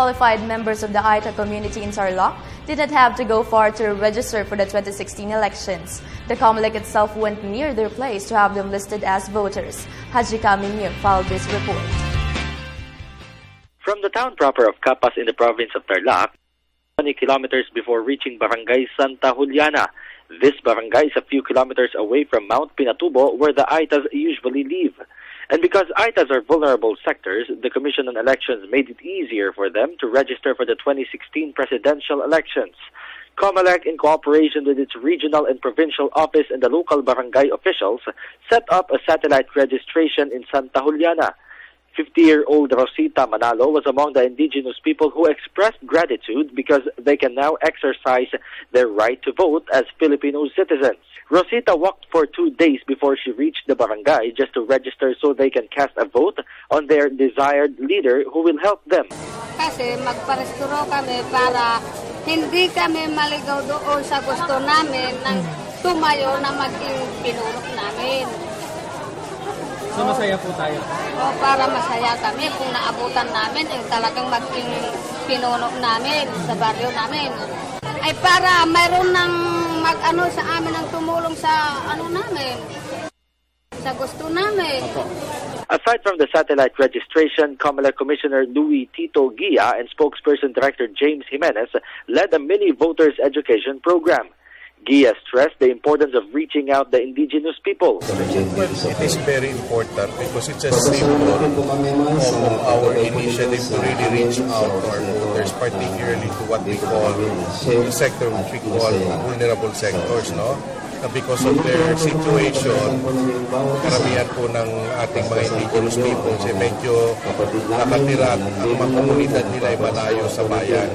qualified members of the Aita community in Tarlac did not have to go far to register for the 2016 elections. The COMELEC itself went near their place to have them listed as voters. Haji Caminio filed this report. From the town proper of Capas in the province of Tarlac, 20 kilometers before reaching Barangay Santa Juliana. This barangay is a few kilometers away from Mount Pinatubo, where the Aitas usually live. And because Aitas are vulnerable sectors, the Commission on Elections made it easier for them to register for the 2016 presidential elections. COMELEC, in cooperation with its regional and provincial office and the local barangay officials, set up a satellite registration in Santa Juliana. 50-year-old Rosita Manalo was among the indigenous people who expressed gratitude because they can now exercise their right to vote as Filipino citizens. Rosita walked for 2 days before she reached the barangay just to register so they can cast a vote on their desired leader who will help them. Kasi magparesturo kami para hindi kami maligaw doon sa gusto namin ng tumayo na maging pinuno namin. So masaya po tayo? O para masaya kami kung naabutan namin talagang maging pinuno namin sa baryo namin. Ay para mayroon ng mag-ano sa amin ang tumulong sa ano namin, sa gusto namin. Aside from the satellite registration, COMELEC Commissioner Louis Tito Gia and spokesperson Director James Jimenez led a mini voters education program. Gia stressed the importance of reaching out the indigenous people. Well, it is very important because it's a symbol of our initiative to really reach out to our voters, particularly to what we call the sector which we call vulnerable sectors, no? Because of their situation, karamihan po ng ating mga indigenous peoples ay medyo nakatira ang mga komunidad nila ay malayo sa bayan.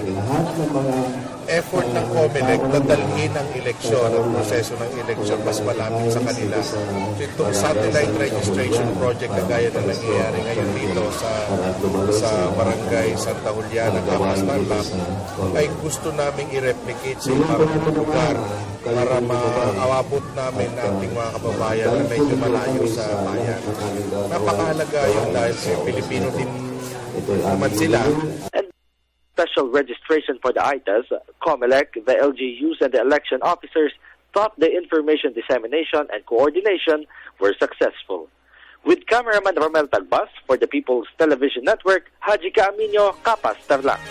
Effort ng COMELEC na dalhin ang eleksyon, ang proseso ng eleksyon mas malapit sa kanila. So itong satellite registration project na gaya na nangyayari ngayon dito sa Barangay Santa Juliana, Capas, Tarlac, ay gusto naming i-replicate sa ibang lugar para maawabot namin ang ating mga kababayan na medyo malayo sa bayan. Napakahalaga yun dahil sa Pilipino din naman sila. Special registration for the Aitas, COMELEC, the LGUs, and the election officers thought the information dissemination and coordination were successful. With cameraman Romel Tagbas for the People's Television Network, Haji Caminio, Capas, Tarlac.